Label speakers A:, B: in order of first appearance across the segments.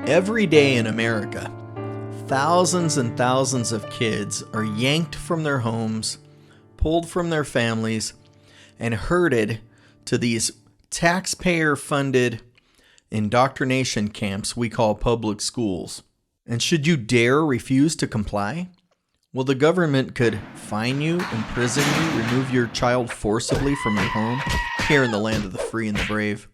A: Every day in America, thousands and thousands of kids are yanked from their homes, pulled from their families, and herded to these taxpayer-funded indoctrination camps we call public schools. And should you dare refuse to comply, well, the government could fine you, imprison you, remove your child forcibly from your home here in the land of the free and the brave.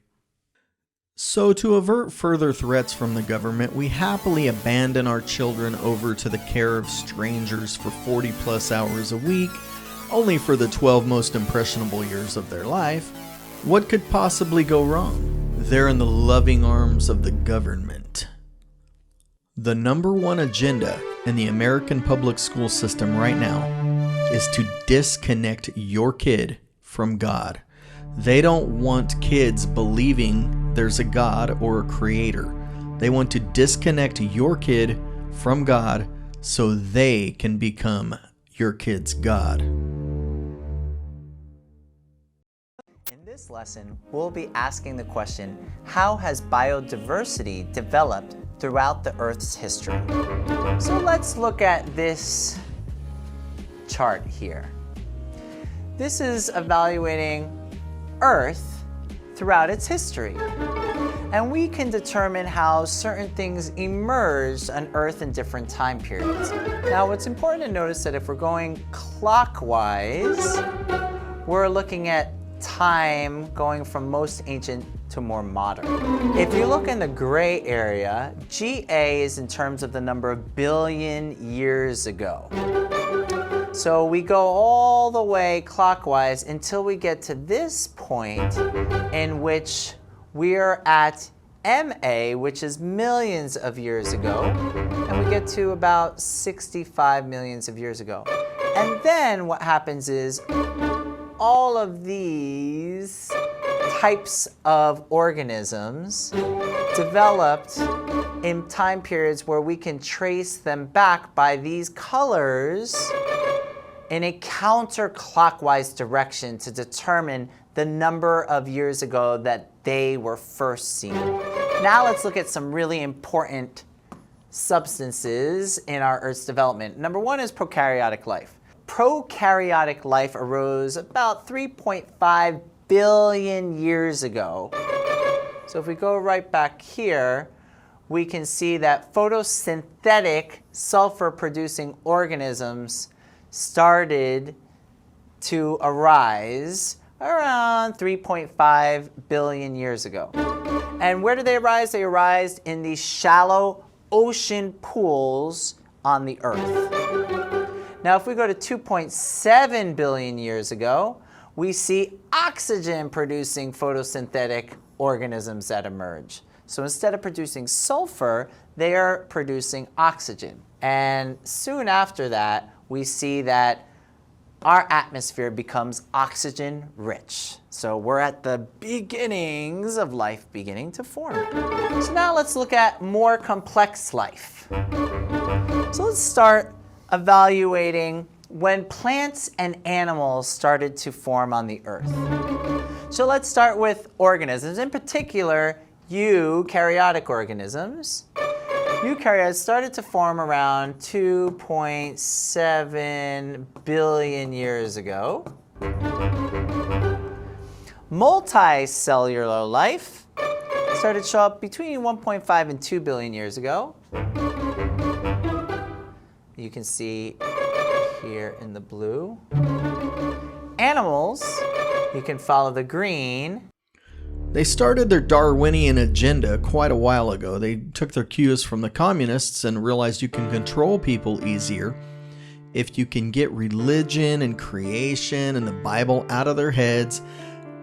A: So to avert further threats from the government, we happily abandon our children over to the care of strangers for 40 plus hours a week, only for the 12 most impressionable years of their life. What could possibly go wrong? They're in the loving arms of the government. The number one agenda in the American public school system right now is to disconnect your kid from God. They don't want kids believing there's a God or a creator. They want to disconnect your kid from God so they can become your kid's God.
B: In this lesson, we'll be asking the question, how has biodiversity developed throughout the Earth's history? So let's look at this chart here. This is evaluating Earth throughout its history. And we can determine how certain things emerged on Earth in different time periods. Now, what's important to notice that if we're going clockwise, we're looking at time going from most ancient to more modern. If you look in the gray area, GA is in terms of the number of billion years ago. So we go all the way clockwise until we get to this point in which we're at MA, which is millions of years ago, and we get to about 65 millions of years ago. And then what happens is all of these types of organisms developed in time periods where we can trace them back by these colors in a counterclockwise direction to determine the number of years ago that they were first seen. Now let's look at some really important substances in our Earth's development. Number one is prokaryotic life. Prokaryotic life arose about 3.5 billion years ago. So if we go right back here, we can see that photosynthetic sulfur-producing organisms started to arise around 3.5 billion years ago. And where did they arise? They arised in these shallow ocean pools on the Earth. Now, if we go to 2.7 billion years ago, we see oxygen-producing photosynthetic organisms that emerge. So instead of producing sulfur, they are producing oxygen. And soon after that, we see that our atmosphere becomes oxygen-rich. So we're at the beginnings of life beginning to form. So now let's look at more complex life. So let's start evaluating when plants and animals started to form on the Earth. So let's start with organisms, in particular eukaryotic organisms. Eukaryotes started to form around 2.7 billion years ago. Multicellular life started to show up between 1.5 and 2 billion years ago. You can see here in the blue. Animals, you can follow the green.
A: They started their Darwinian agenda quite a while ago. They took their cues from the communists and realized you can control people easier if you can get religion and creation and the Bible out of their heads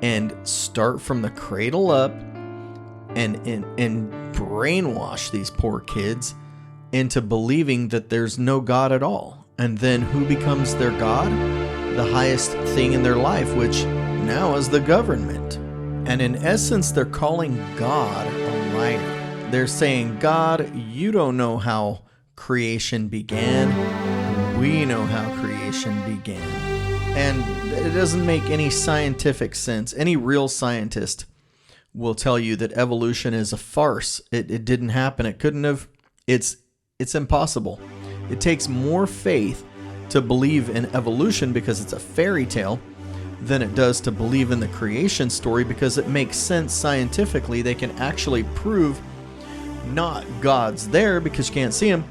A: and start from the cradle up and brainwash these poor kids into believing that there's no God at all. And then who becomes their God? The highest thing in their life, which now is the government. And in essence, they're calling God a liar. They're saying, God, you don't know how creation began. We know how creation began. And it doesn't make any scientific sense. Any real scientist will tell you that evolution is a farce. It didn't happen. It couldn't have. It's impossible. It takes more faith to believe in evolution because it's a fairy tale than it does to believe in the creation story because it makes sense scientifically. They can actually prove not God's there because you can't see him,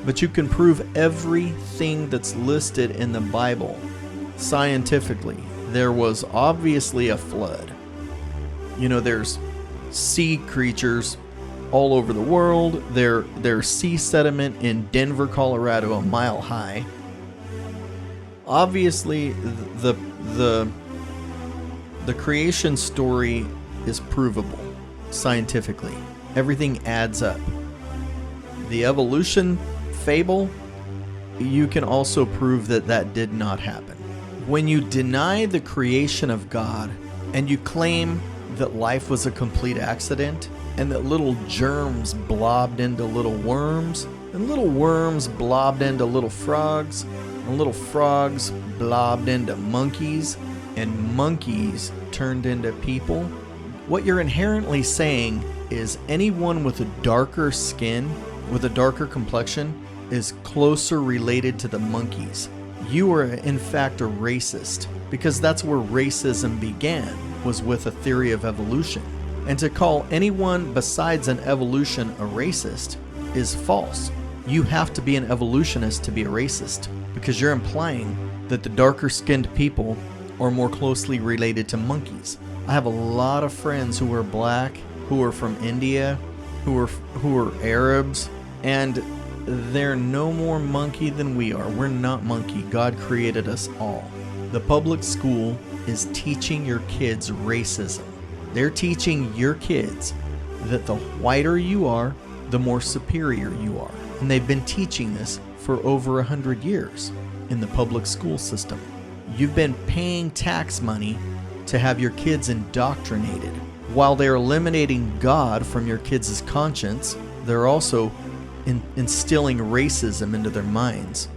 A: but you can prove everything that's listed in the Bible scientifically. There was obviously a flood. You know, there's sea creatures all over the world. There's sea sediment in Denver, Colorado, a mile high. Obviously, the creation story is provable scientifically. Everything adds up. The evolution fable, you can also prove that that did not happen. When you deny the creation of God and you claim that life was a complete accident and that little germs blobbed into little worms and little worms blobbed into little frogs and little frogs blobbed into monkeys and monkeys turned into people, what you're inherently saying is anyone with a darker skin, with a darker complexion, is closer related to the monkeys. You are in fact a racist because that's where racism began, was with a theory of evolution. And to call anyone besides an evolution a racist is false. You have to be an evolutionist to be a racist because you're implying that the darker skinned people are more closely related to monkeys. I have a lot of friends who are black, who are from India, who are Arabs, and they're no more monkey than we are. We're not monkey. God created us all. The public school is teaching your kids racism. They're teaching your kids that the whiter you are, the more superior you are. And they've been teaching this for over 100 years in the public school system. You've been paying tax money to have your kids indoctrinated. While they're eliminating God from your kids' conscience, they're also instilling racism into their minds.